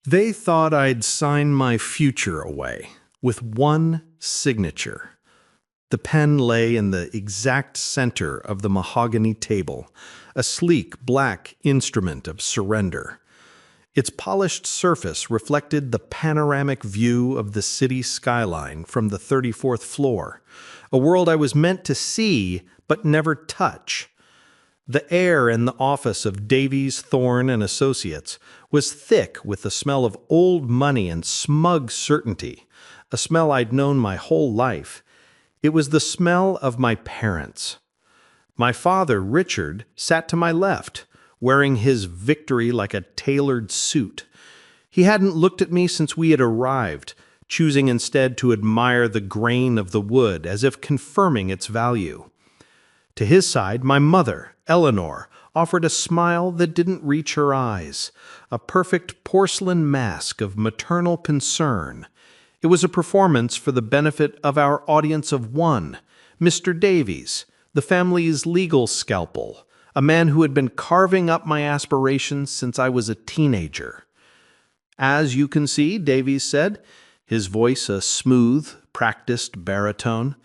They thought I'd sign my future away with one signature. The pen lay in the exact center of the mahogany table, a sleek black instrument of surrender. Its polished surface reflected the panoramic view of the city skyline from the 34th floor, a world I was meant to see but never touch. The air in the office of Davies, Thorne and Associates was thick with the smell of old money and smug certainty, a smell I'd known my whole life. It was the smell of my parents. My father, Richard, sat to my left, wearing his victory like a tailored suit. He hadn't looked at me since we had arrived, choosing instead to admire the grain of the wood as if confirming its value. To his side, my mother, Eleanor, offered a smile that didn't reach her eyes, a perfect porcelain mask of maternal concern. It was a performance for the benefit of our audience of one, Mr. Davies, the family's legal scalpel, a man who had been carving up my aspirations since I was a teenager. "As you can see," Davies said, his voice a smooth, practiced baritone,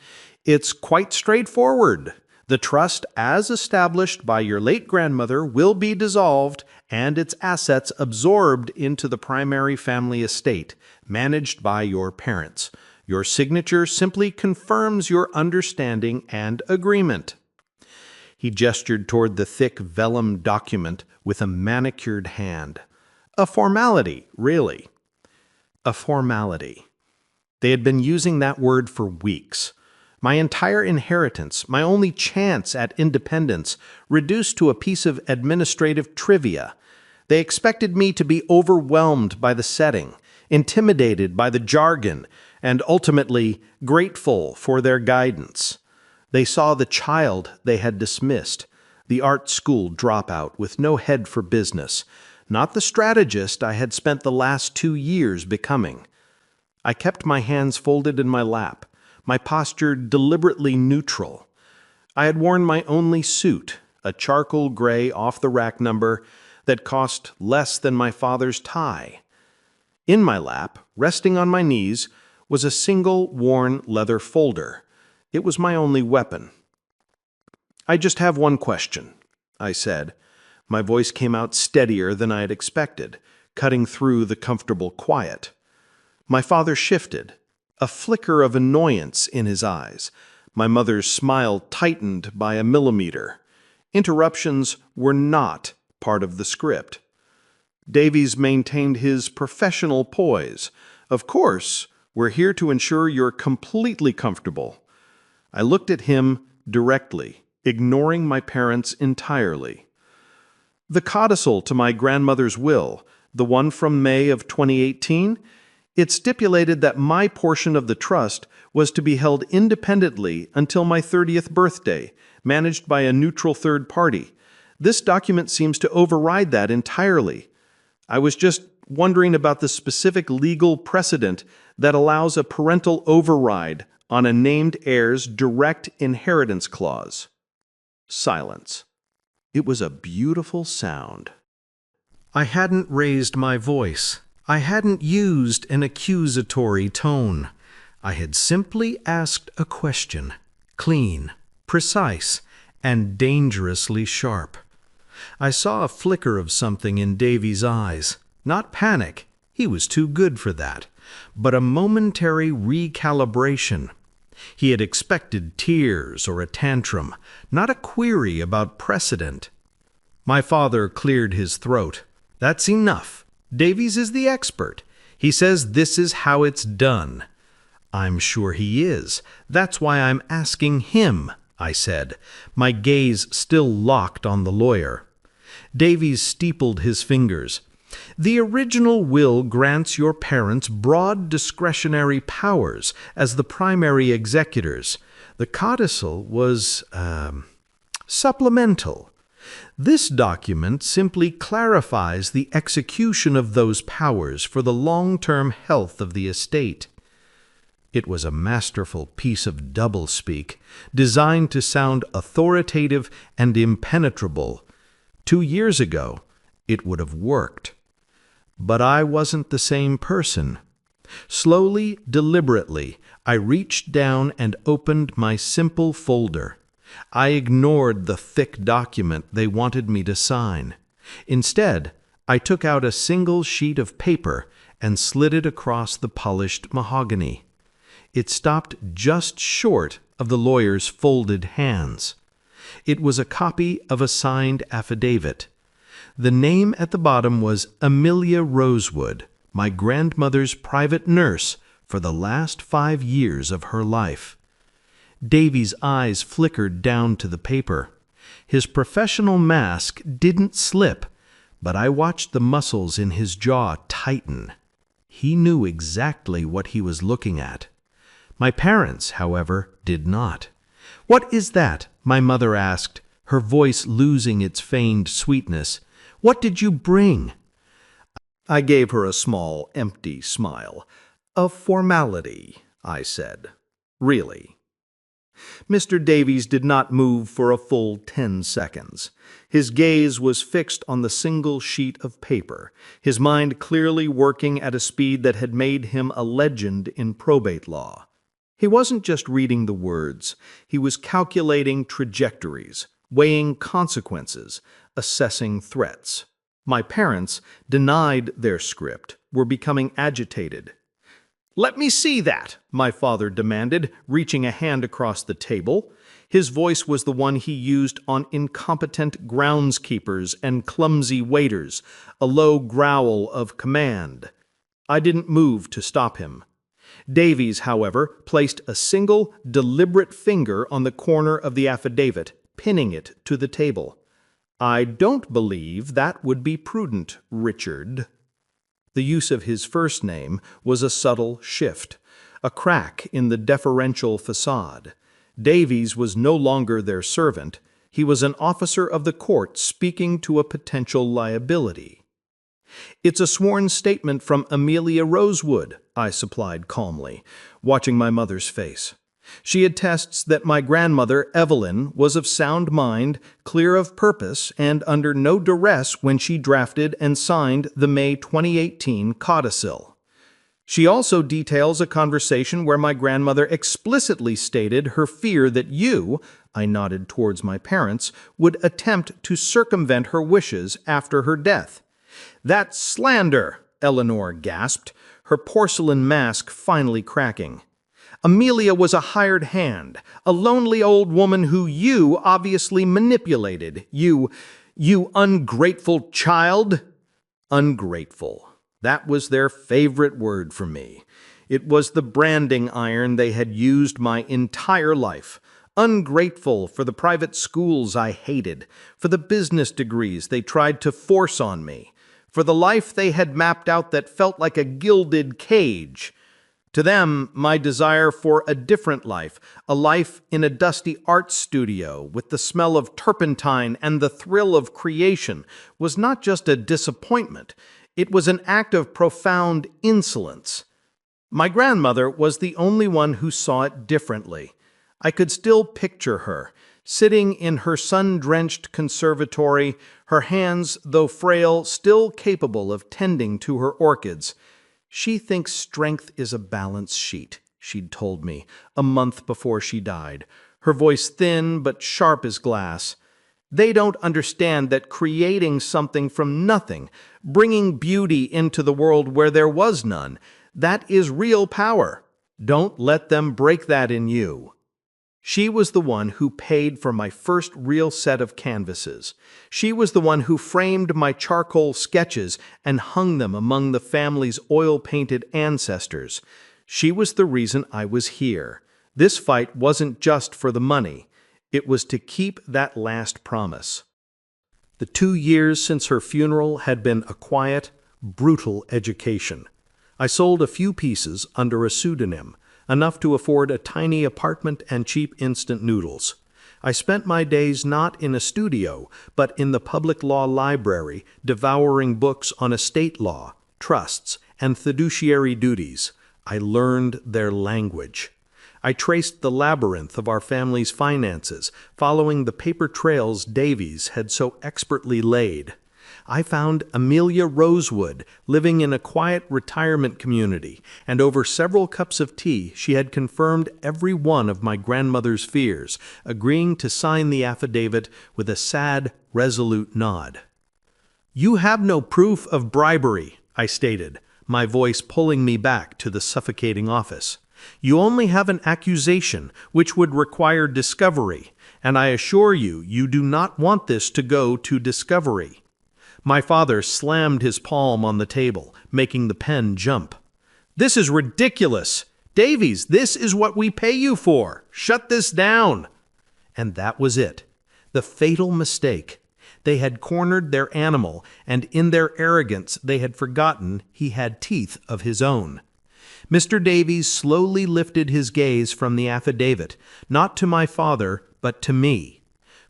"it's quite straightforward. The trust as established by your late grandmother will be dissolved and its assets absorbed into the primary family estate, managed by your parents. Your signature simply confirms your understanding and agreement." He gestured toward the thick vellum document with a manicured hand. A formality, really. A formality. They had been using that word for weeks. My entire inheritance, my only chance at independence, reduced to a piece of administrative trivia. They expected me to be overwhelmed by the setting, intimidated by the jargon, and ultimately grateful for their guidance. They saw the child they had dismissed, the art school dropout with no head for business, not the strategist I had spent the last 2 years becoming. I kept my hands folded in my lap, my posture deliberately neutral. I had worn my only suit, a charcoal gray off-the-rack number that cost less than my father's tie. In my lap, resting on my knees, was a single worn leather folder. It was my only weapon. "I just have one question," I said. My voice came out steadier than I had expected, cutting through the comfortable quiet. My father shifted, a flicker of annoyance in his eyes. My mother's smile tightened by a millimeter. Interruptions were not part of the script. Davies maintained his professional poise. "Of course, we're here to ensure you're completely comfortable." I looked at him directly, ignoring my parents entirely. "The codicil to my grandmother's will, the one from May of 2018, it stipulated that my portion of the trust was to be held independently until my 30th birthday, managed by a neutral third party. This document seems to override that entirely. I was just wondering about the specific legal precedent that allows a parental override on a named heir's direct inheritance clause." Silence. It was a beautiful sound. I hadn't raised my voice. I hadn't used an accusatory tone. I had simply asked a question, clean, precise, and dangerously sharp. I saw a flicker of something in Davies' eyes. Not panic, he was too good for that, but a momentary recalibration. He had expected tears or a tantrum, not a query about precedent. My father cleared his throat. "That's enough. Davies is the expert. He says this is how it's done." "I'm sure he is. That's why I'm asking him," I said, my gaze still locked on the lawyer. Davies steepled his fingers. "The original will grants your parents broad discretionary powers as the primary executors. The codicil was, supplemental. This document simply clarifies the execution of those powers for the long-term health of the estate." It was a masterful piece of doublespeak, designed to sound authoritative and impenetrable. 2 years ago, it would have worked. But I wasn't the same person. Slowly, deliberately, I reached down and opened my simple folder. I ignored the thick document they wanted me to sign. Instead, I took out a single sheet of paper and slid it across the polished mahogany. It stopped just short of the lawyer's folded hands. It was a copy of a signed affidavit. The name at the bottom was Amelia Rosewood, my grandmother's private nurse for the last 5 years of her life. Davies' eyes flickered down to the paper. His professional mask didn't slip, but I watched the muscles in his jaw tighten. He knew exactly what he was looking at. My parents, however, did not. "What is that?" my mother asked, her voice losing its feigned sweetness. "What did you bring?" I gave her a small, empty smile. "A formality," I said. "Really." Mr. Davies did not move for a full 10 seconds. His gaze was fixed on the single sheet of paper, his mind clearly working at a speed that had made him a legend in probate law. He wasn't just reading the words. He was calculating trajectories, weighing consequences, assessing threats. My parents, denied their script, were becoming agitated. "Let me see that," my father demanded, reaching a hand across the table. His voice was the one he used on incompetent groundskeepers and clumsy waiters, a low growl of command. I didn't move to stop him. Davies, however, placed a single, deliberate finger on the corner of the affidavit, pinning it to the table. "I don't believe that would be prudent, Richard." The use of his first name was a subtle shift, a crack in the deferential facade. Davies was no longer their servant. He was an officer of the court speaking to a potential liability. "It's a sworn statement from Amelia Rosewood," I supplied calmly, watching my mother's face. "She attests that my grandmother, Evelyn, was of sound mind, clear of purpose, and under no duress when she drafted and signed the May 2018 codicil. She also details a conversation where my grandmother explicitly stated her fear that you," I nodded towards my parents, "would attempt to circumvent her wishes after her death." "That's slander," Eleanor gasped, her porcelain mask finally cracking. "Amelia was a hired hand, a lonely old woman who you obviously manipulated. You ungrateful child." Ungrateful. That was their favorite word for me. It was the branding iron they had used my entire life. Ungrateful for the private schools I hated, for the business degrees they tried to force on me, for the life they had mapped out that felt like a gilded cage. To them, my desire for a different life, a life in a dusty art studio with the smell of turpentine and the thrill of creation, was not just a disappointment. It was an act of profound insolence. My grandmother was the only one who saw it differently. I could still picture her, sitting in her sun-drenched conservatory, her hands, though frail, still capable of tending to her orchids. "She thinks strength is a balance sheet," she'd told me a month before she died, her voice thin but sharp as glass. "They don't understand that creating something from nothing, bringing beauty into the world where there was none, that is real power. Don't let them break that in you." She was the one who paid for my first real set of canvases. She was the one who framed my charcoal sketches and hung them among the family's oil-painted ancestors. She was the reason I was here. This fight wasn't just for the money. It was to keep that last promise. The 2 years since her funeral had been a quiet, brutal education. I sold a few pieces under a pseudonym, enough to afford a tiny apartment and cheap instant noodles. I spent my days not in a studio, but in the public law library, devouring books on estate law, trusts, and fiduciary duties. I learned their language. I traced the labyrinth of our family's finances, following the paper trails Davies had so expertly laid. I found Amelia Rosewood living in a quiet retirement community, and over several cups of tea she had confirmed every one of my grandmother's fears, agreeing to sign the affidavit with a sad, resolute nod. "You have no proof of bribery," I stated, my voice pulling me back to the suffocating office. "You only have an accusation, which would require discovery, and I assure you, you do not want this to go to discovery." My father slammed his palm on the table, making the pen jump. "This is ridiculous! Davies, this is what we pay you for! Shut this down!" And that was it. The fatal mistake. They had cornered their animal, and in their arrogance they had forgotten he had teeth of his own. Mr. Davies slowly lifted his gaze from the affidavit, not to my father, but to me.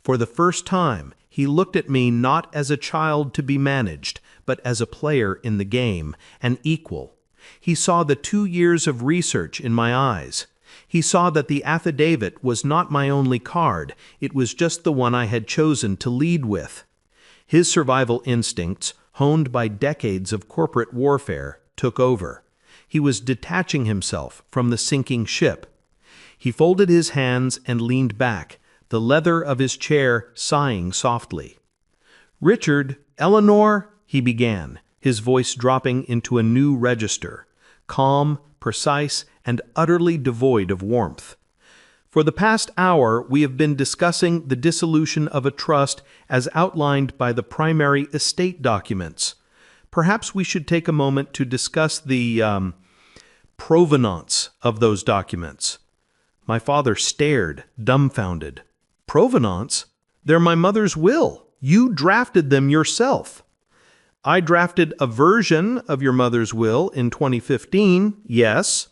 For the first time, he looked at me not as a child to be managed, but as a player in the game, an equal. He saw the 2 years of research in my eyes. He saw that the affidavit was not my only card, it was just the one I had chosen to lead with. His survival instincts, honed by decades of corporate warfare, took over. He was detaching himself from the sinking ship. He folded his hands and leaned back, the leather of his chair sighing softly. "Richard, Eleanor," he began, his voice dropping into a new register, calm, precise, and utterly devoid of warmth. "For the past hour, we have been discussing the dissolution of a trust as outlined by the primary estate documents. Perhaps we should take a moment to discuss the provenance of those documents." My father stared, dumbfounded. "Provenance? They're my mother's will. You drafted them yourself." "I drafted a version of your mother's will in 2015, yes,"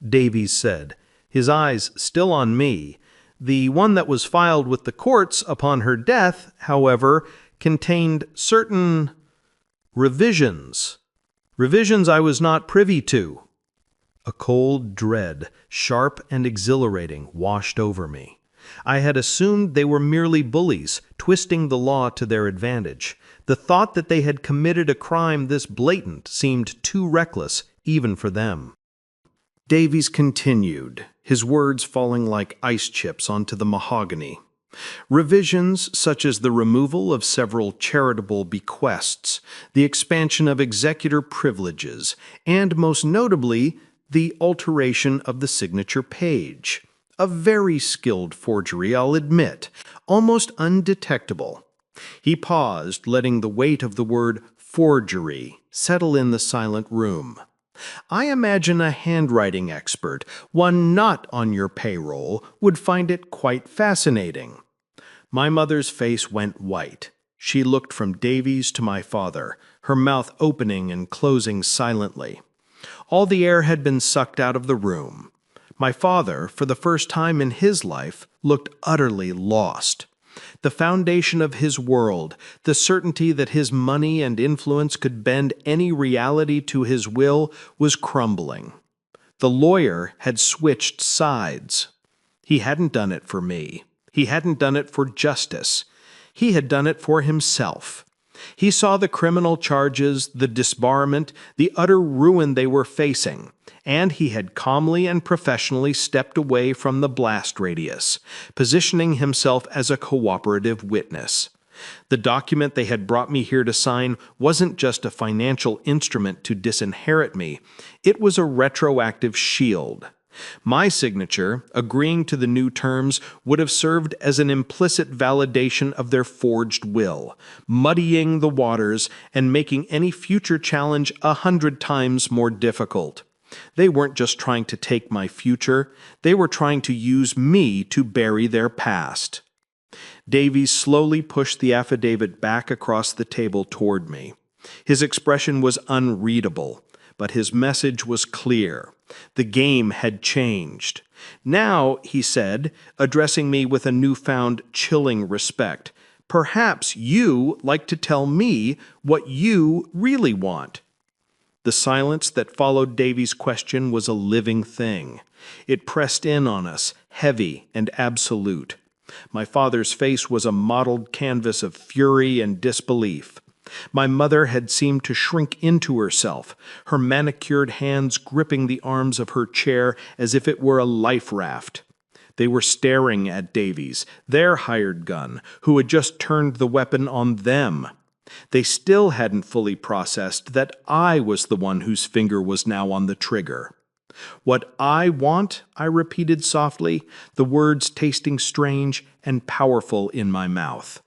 Davies said, his eyes still on me. "The one that was filed with the courts upon her death, however, contained certain revisions I was not privy to." A cold dread, sharp and exhilarating, washed over me. I had assumed they were merely bullies, twisting the law to their advantage. The thought that they had committed a crime this blatant seemed too reckless, even for them. Davies continued, his words falling like ice chips onto the mahogany. "Revisions such as the removal of several charitable bequests, the expansion of executor privileges, and most notably, the alteration of the signature page. A very skilled forgery, I'll admit, almost undetectable." He paused, letting the weight of the word forgery settle in the silent room. "I imagine a handwriting expert, one not on your payroll, would find it quite fascinating." My mother's face went white. She looked from Davies to my father, her mouth opening and closing silently. All the air had been sucked out of the room. My father, for the first time in his life, looked utterly lost. The foundation of his world, the certainty that his money and influence could bend any reality to his will, was crumbling. The lawyer had switched sides. He hadn't done it for me. He hadn't done it for justice. He had done it for himself. He saw the criminal charges, the disbarment, the utter ruin they were facing, and he had calmly and professionally stepped away from the blast radius, positioning himself as a cooperative witness. The document they had brought me here to sign wasn't just a financial instrument to disinherit me, it was a retroactive shield. My signature, agreeing to the new terms, would have served as an implicit validation of their forged will, muddying the waters and making any future challenge 100 times more difficult. They weren't just trying to take my future, they were trying to use me to bury their past. Davies slowly pushed the affidavit back across the table toward me. His expression was unreadable, but his message was clear. The game had changed. "Now," he said, addressing me with a newfound chilling respect, "perhaps you like to tell me what you really want." The silence that followed Davies' question was a living thing. It pressed in on us, heavy and absolute. My father's face was a mottled canvas of fury and disbelief. My mother had seemed to shrink into herself, her manicured hands gripping the arms of her chair as if it were a life raft. They were staring at Davies, their hired gun, who had just turned the weapon on them. They still hadn't fully processed that I was the one whose finger was now on the trigger. "What I want," I repeated softly, the words tasting strange and powerful in my mouth.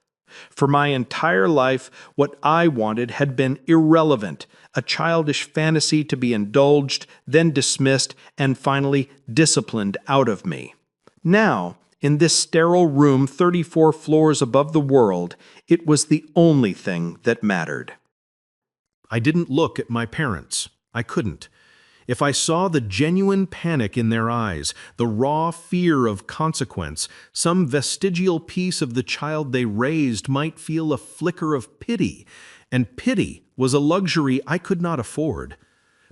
For my entire life, what I wanted had been irrelevant, a childish fantasy to be indulged, then dismissed, and finally disciplined out of me. Now, in this sterile room 34 floors above the world, it was the only thing that mattered. I didn't look at my parents. I couldn't. If I saw the genuine panic in their eyes, the raw fear of consequence, some vestigial piece of the child they raised might feel a flicker of pity, and pity was a luxury I could not afford.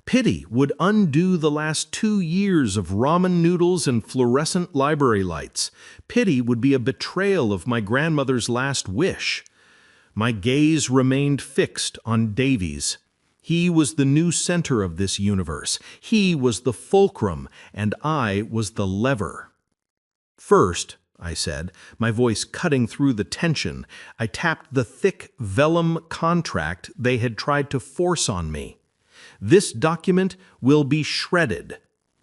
Pity would undo the last 2 years of ramen noodles and fluorescent library lights. Pity would be a betrayal of my grandmother's last wish. My gaze remained fixed on Davies. He was the new center of this universe. He was the fulcrum, and I was the lever. "First," I said, my voice cutting through the tension, I tapped the thick vellum contract they had tried to force on me. "This document will be shredded.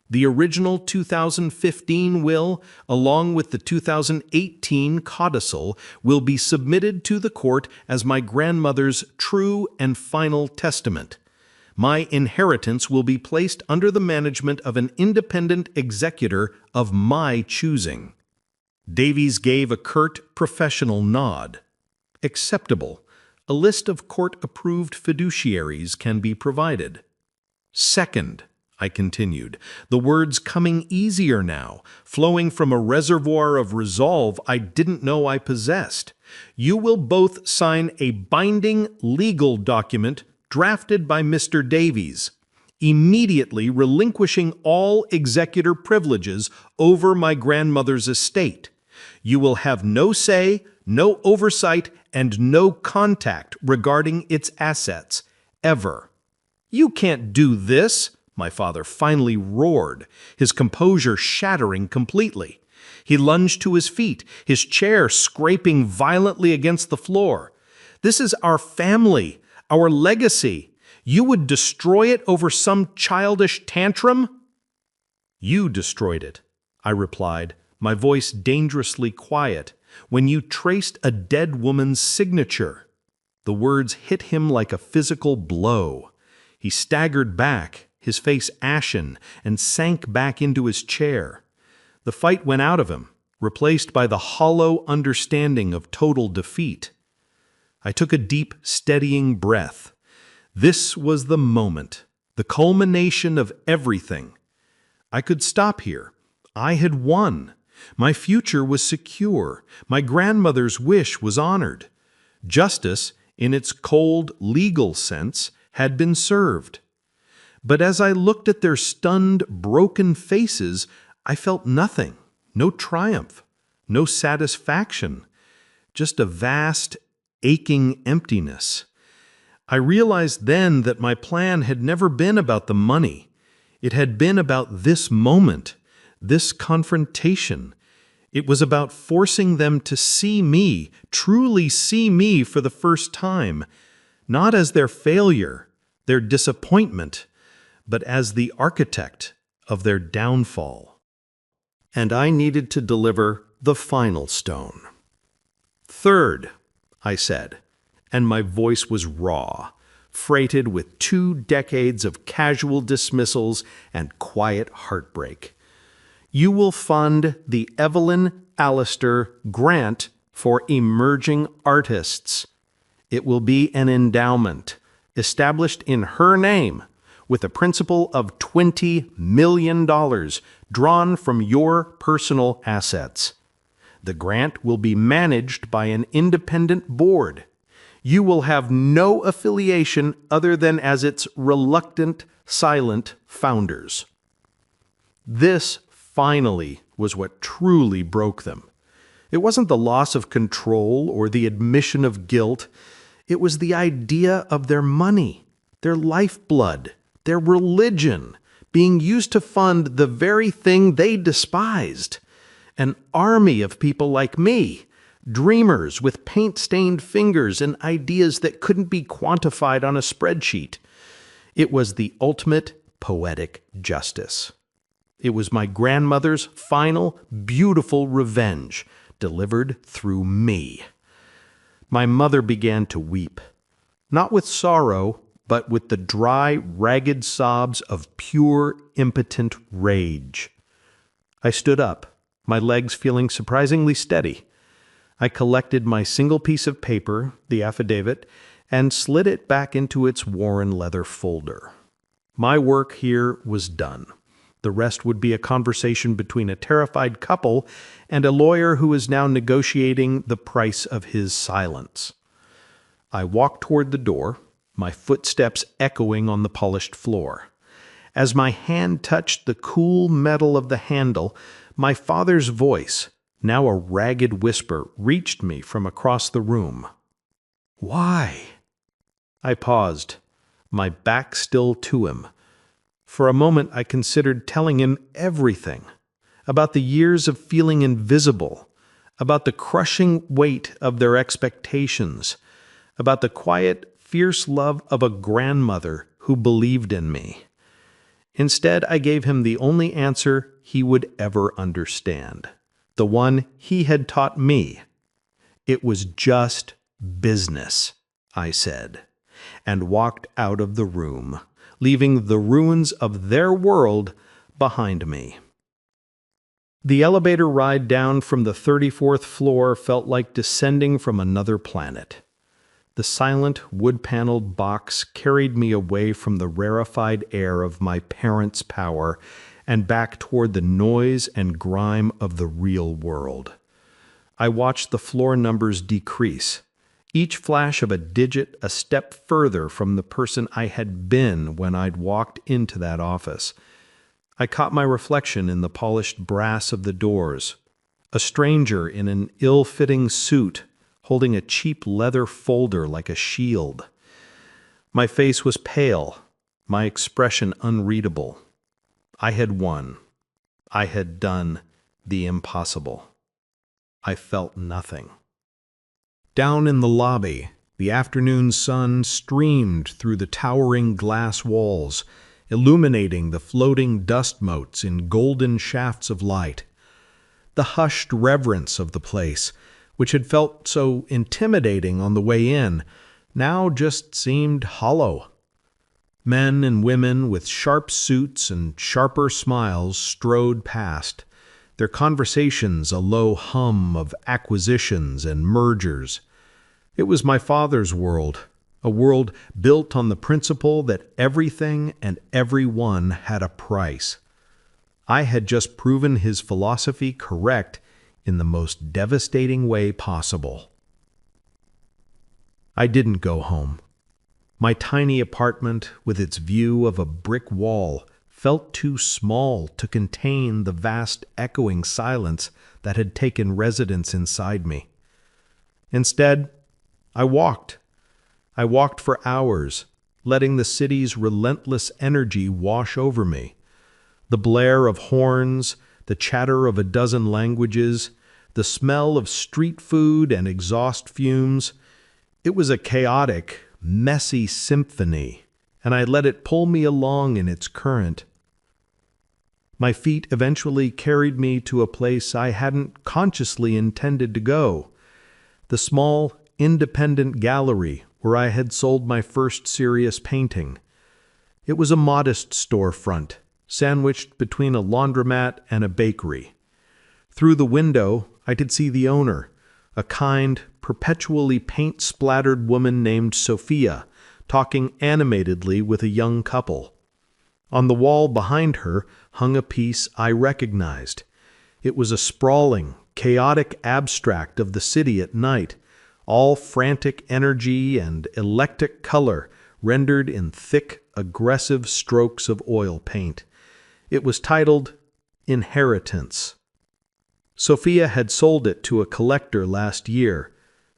The original 2015 will, along with the 2018 codicil, will be submitted to the court as my grandmother's true and final testament. My inheritance will be placed under the management of an independent executor of my choosing." Davies gave a curt, professional nod. "Acceptable. A list of court-approved fiduciaries can be provided." "Second," I continued, the words coming easier now, flowing from a reservoir of resolve I didn't know I possessed. "You will both sign a binding legal document drafted by Mr. Davies, immediately relinquishing all executor privileges over my grandmother's estate. You will have no say, no oversight, and no contact regarding its assets, ever." "You can't do this," my father finally roared, his composure shattering completely. He lunged to his feet, his chair scraping violently against the floor. "This is our family, our legacy. You would destroy it over some childish tantrum?" "You destroyed it," I replied, my voice dangerously quiet, "when you traced a dead woman's signature." The words hit him like a physical blow. He staggered back, his face ashen, and sank back into his chair. The fight went out of him, replaced by the hollow understanding of total defeat. I took a deep, steadying breath. This was the moment, the culmination of everything. I could stop here. I had won. My future was secure. My grandmother's wish was honored. Justice, in its cold, legal sense, had been served. But as I looked at their stunned, broken faces, I felt nothing, no triumph, no satisfaction, just a vast, aching emptiness. I realized then that my plan had never been about the money. It had been about this moment, this confrontation. It was about forcing them to see me, truly see me for the first time, not as their failure, their disappointment, but as the architect of their downfall. And I needed to deliver the final stone. "Third," I said, and my voice was raw, freighted with 2 decades of casual dismissals and quiet heartbreak. "You will fund the Evelyn Allister Grant for Emerging Artists. It will be an endowment, established in her name, with a principal of $20 million drawn from your personal assets. The grant will be managed by an independent board. You will have no affiliation other than as its reluctant, silent founders." This, finally, was what truly broke them. It wasn't the loss of control or the admission of guilt. It was the idea of their money, their lifeblood, their religion, being used to fund the very thing they despised. An army of people like me, dreamers with paint-stained fingers and ideas that couldn't be quantified on a spreadsheet. It was the ultimate poetic justice. It was my grandmother's final, beautiful revenge, delivered through me. My mother began to weep, not with sorrow, but with the dry, ragged sobs of pure, impotent rage. I stood up, my legs feeling surprisingly steady. I collected my single piece of paper, the affidavit, and slid it back into its worn leather folder. My work here was done. The rest would be a conversation between a terrified couple and a lawyer who is now negotiating the price of his silence. I walked toward the door, my footsteps echoing on the polished floor. As my hand touched the cool metal of the handle, my father's voice, now a ragged whisper, reached me from across the room. "Why?" I paused, my back still to him. For a moment I considered telling him everything, about the years of feeling invisible, about the crushing weight of their expectations, about the quiet, fierce love of a grandmother who believed in me. Instead, I gave him the only answer he would ever understand, the one he had taught me. It was just business, I said, and walked out of the room, leaving the ruins of their world behind me. The elevator ride down from the 34th floor felt like descending from another planet. The silent, wood-paneled box carried me away from the rarefied air of my parents' power and back toward the noise and grime of the real world. I watched the floor numbers decrease, each flash of a digit a step further from the person I had been when I'd walked into that office. I caught my reflection in the polished brass of the doors, a stranger in an ill-fitting suit holding a cheap leather folder like a shield. My face was pale, my expression unreadable. I had won. I had done the impossible. I felt nothing. Down in the lobby, the afternoon sun streamed through the towering glass walls, illuminating the floating dust motes in golden shafts of light. The hushed reverence of the place, which had felt so intimidating on the way in, now just seemed hollow. Men and women with sharp suits and sharper smiles strode past, their conversations a low hum of acquisitions and mergers. It was my father's world, a world built on the principle that everything and everyone had a price. I had just proven his philosophy correct in the most devastating way possible. I didn't go home. My tiny apartment, with its view of a brick wall, felt too small to contain the vast echoing silence that had taken residence inside me. Instead, I walked. I walked for hours, letting the city's relentless energy wash over me. The blare of horns, the chatter of a dozen languages, the smell of street food and exhaust fumes. It was a chaotic, messy symphony, and I let it pull me along in its current. My feet eventually carried me to a place I hadn't consciously intended to go, the small, independent gallery where I had sold my first serious painting. It was a modest storefront, sandwiched between a laundromat and a bakery. Through the window, I could see the owner, a kind, perpetually paint-splattered woman named Sophia, talking animatedly with a young couple. On the wall behind her hung a piece I recognized. It was a sprawling, chaotic abstract of the city at night, all frantic energy and electric color rendered in thick, aggressive strokes of oil paint. It was titled Inheritance. Sophia had sold it to a collector last year,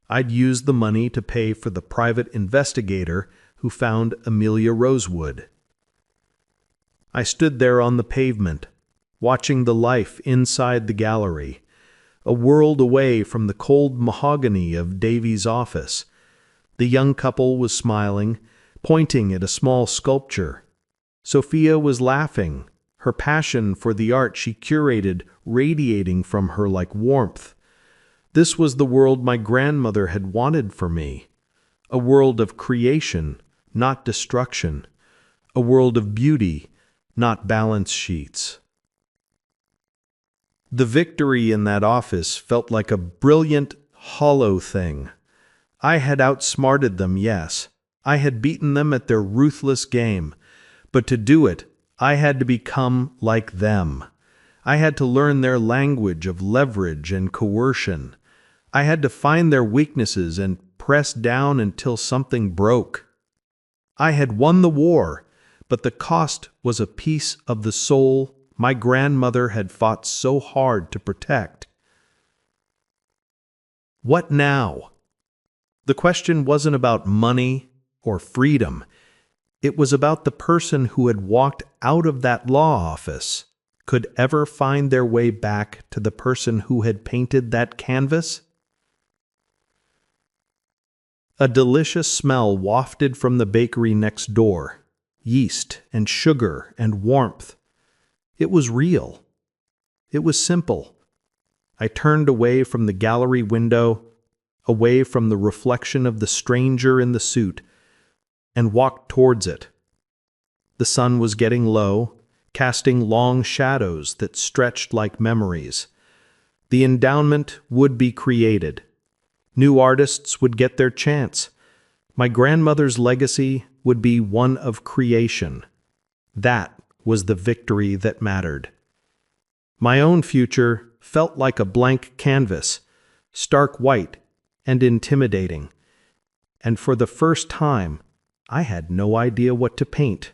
I'd used the money to pay for the private investigator who found Amelia Rosewood. I stood there on the pavement, watching the life inside the gallery, a world away from the cold mahogany of Davies' office. The young couple was smiling, pointing at a small sculpture. Sophia was laughing, her passion for the art she curated radiating from her like warmth. This was the world my grandmother had wanted for me, a world of creation, not destruction, a world of beauty, not balance sheets. The victory in that office felt like a brilliant, hollow thing. I had outsmarted them, yes. I had beaten them at their ruthless game. But to do it, I had to become like them. I had to learn their language of leverage and coercion. I had to find their weaknesses and press down until something broke. I had won the war, but the cost was a piece of the soul my grandmother had fought so hard to protect. What now? The question wasn't about money or freedom. It was about the person who had walked out of that law office could ever find their way back to the person who had painted that canvas. A delicious smell wafted from the bakery next door, yeast and sugar and warmth. It was real. It was simple. I turned away from the gallery window, away from the reflection of the stranger in the suit, and walked towards it. The sun was getting low, casting long shadows that stretched like memories. The endowment would be created. New artists would get their chance. My grandmother's legacy would be one of creation. That was the victory that mattered. My own future felt like a blank canvas, stark white and intimidating. And for the first time, I had no idea what to paint.